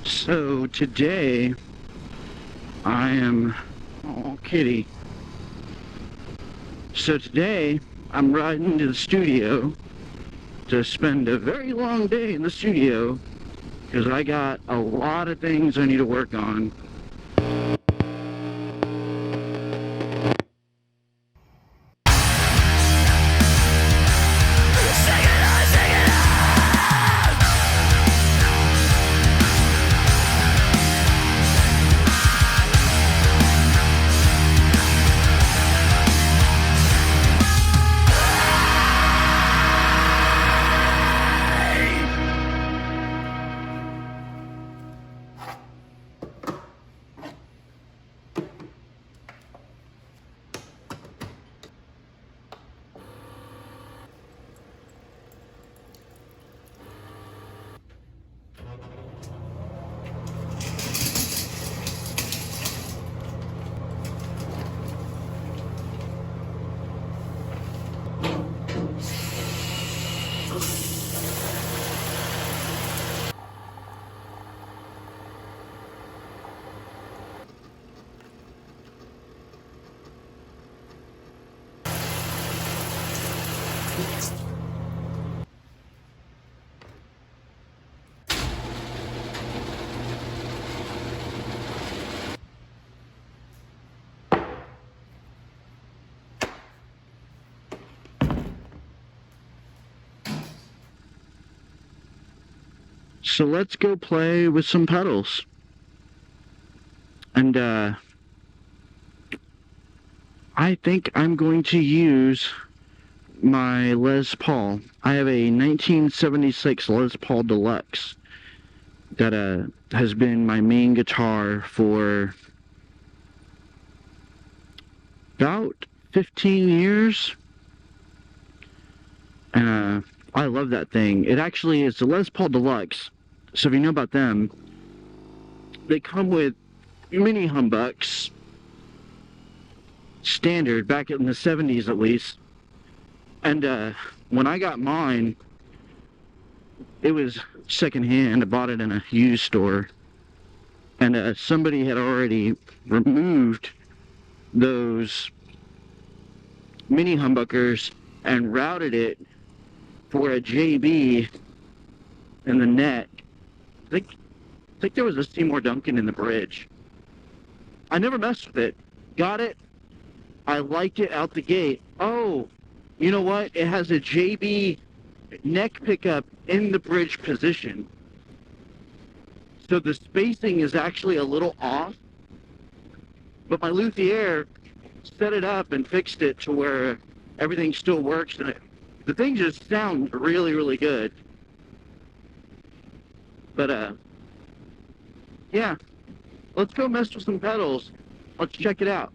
So today I am, oh kitty. So today I'm riding to the studio to spend a very long day in the studio because I got a lot of things I need to work on. So let's go play with some pedals. And I think I'm going to use my Les Paul. I have a 1976 Les Paul Deluxe that has been my main guitar for about 15 years. And I love that thing. It actually is the Les Paul Deluxe. So if you know about them, they come with mini humbucks, standard, back in the 70s at least. And when I got mine, it was secondhand. I bought it in a used store. And somebody had already removed those mini humbuckers and routed it for a JB in the neck. I think there was a Seymour Duncan in the bridge. I never messed with it. Got it. I liked it out the gate. Oh, you know what? It has a JB neck pickup in the bridge position. So the spacing is actually a little off. But my luthier set it up and fixed it to where everything still works. And the thing just sounds really, really good. But, yeah. Let's go mess with some pedals. Let's check it out.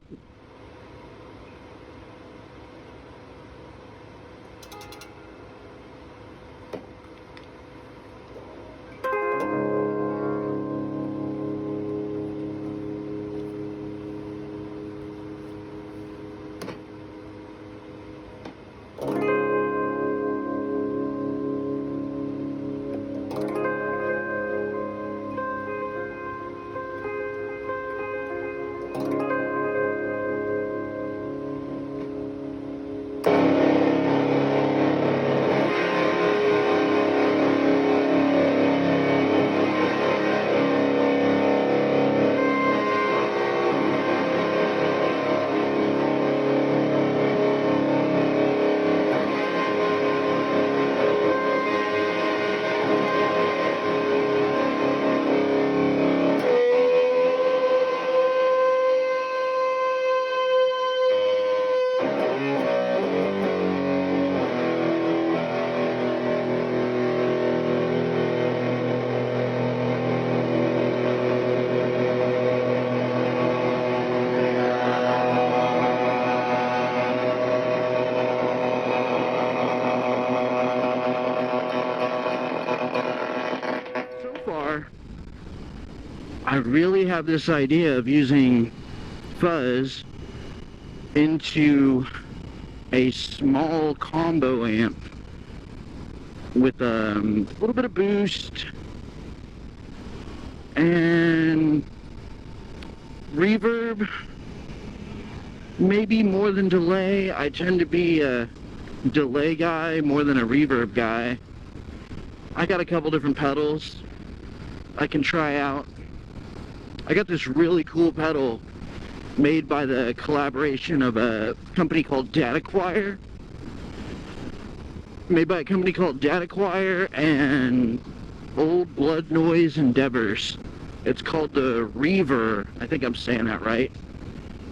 I really have this idea of using fuzz into a small combo amp with a little bit of boost And reverb, maybe more than delay. I tend to be a delay guy more than a reverb guy. I got a couple different pedals I can try out. I got this really cool pedal made by the collaboration of a company called Data Choir. Made by a company called Data Choir and Old Blood Noise Endeavors. It's called the Reverb. I think I'm saying that right.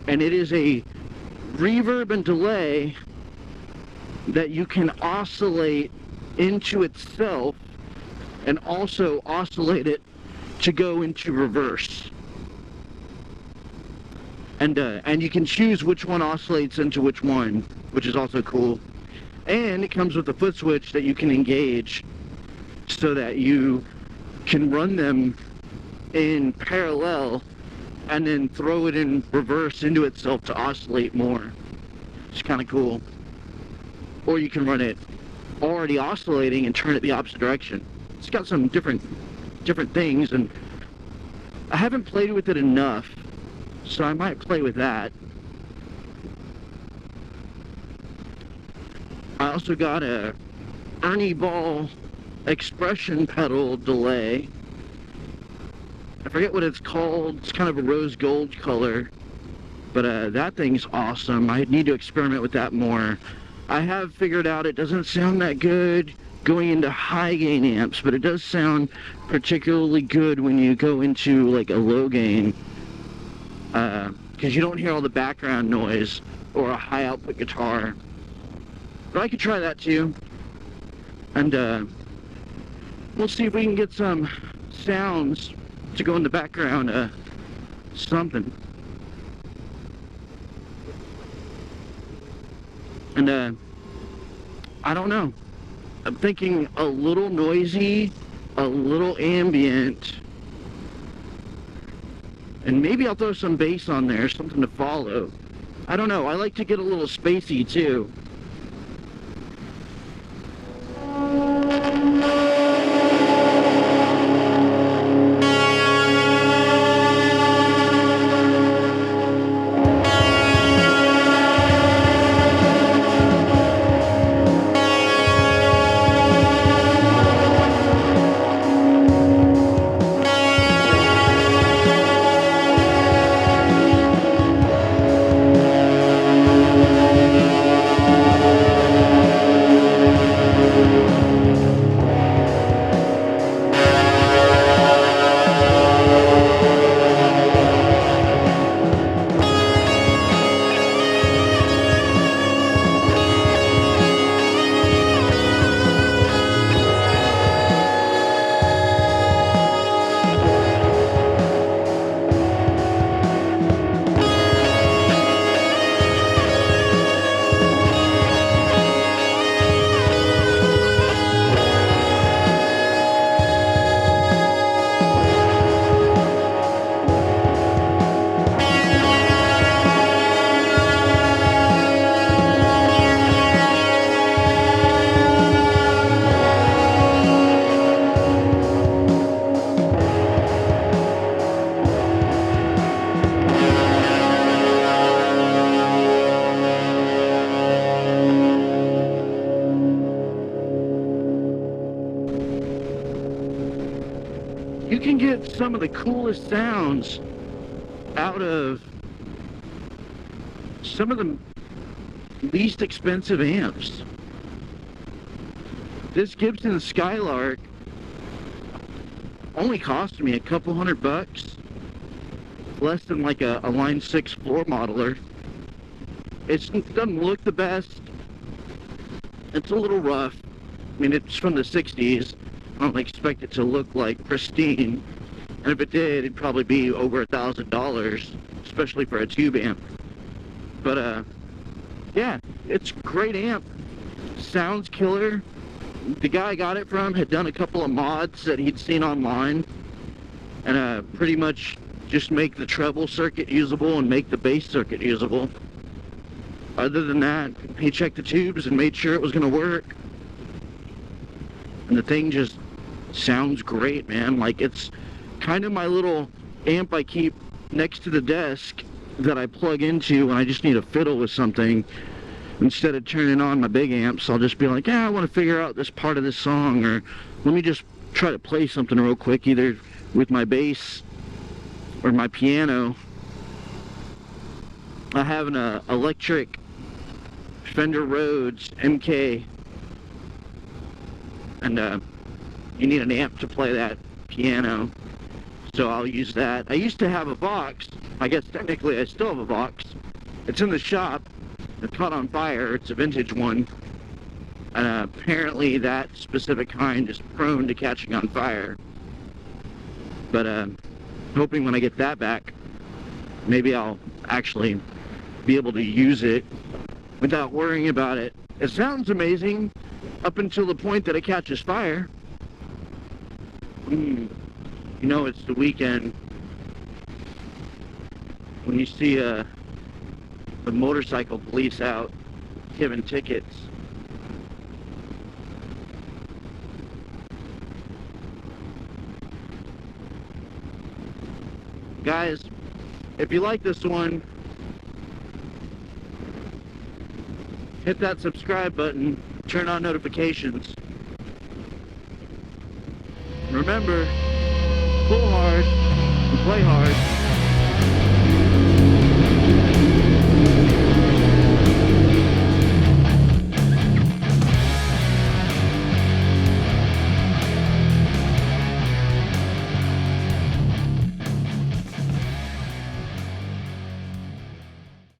And it is a reverb and delay that you can oscillate into itself and also oscillate it to go into reverse. And you can choose which one oscillates into which one, which is also cool. And it comes with a foot switch that you can engage so that you can run them in parallel and then throw it in reverse into itself to oscillate more. It's kind of cool. Or you can run it already oscillating and turn it the opposite direction. It's got some different things, and I haven't played with it enough, so I might play with that. I also got a Ernie Ball expression pedal delay. I forget what it's called. It's kind of a rose gold color, but that thing's awesome. I need to experiment with that more. I have figured out it doesn't sound that good going into high gain amps, but it does sound particularly good when you go into like a low gain, because you don't hear all the background noise or a high output guitar. But I could try that too, and we'll see if we can get some sounds to go in the background, something. And I don't know. I'm thinking a little noisy, a little ambient, and maybe I'll throw some bass on there, something to follow. I don't know. I like to get a little spacey too. You can get some of the coolest sounds out of some of the least expensive amps. This Gibson Skylark only cost me a couple $100, less than like a Line 6 floor modeler. It doesn't look the best. It's a little rough. I mean, it's from the 60s. I don't expect it to look like pristine, and if it did, it'd probably be over $1,000, especially for a tube amp. But yeah, it's a great amp. Sounds killer. The guy I got it from had done a couple of mods that he'd seen online, and pretty much just make the treble circuit usable and make the bass circuit usable. Other than that, he checked the tubes and made sure it was going to work. And the thing just sounds great, man. Like, it's kind of my little amp I keep next to the desk that I plug into when I just need a fiddle with something. Instead of turning on my big amps, I'll just be like, yeah, I want to figure out this part of this song, or let me just try to play something real quick, either with my bass or my piano. I have an electric Fender Rhodes MK, and you need an amp to play that piano, so I'll use that. I used to have a Vox. I guess technically I still have a Vox. It's in the shop. It caught on fire. It's a vintage one, and apparently that specific kind is prone to catching on fire. But hoping when I get that back, maybe I'll actually be able to use it without worrying about it. It sounds amazing up until the point that it catches fire. You know it's the weekend when you see the motorcycle police out giving tickets. Guys, if you like this one, hit that subscribe button, turn on notifications. Remember, pull hard and play hard.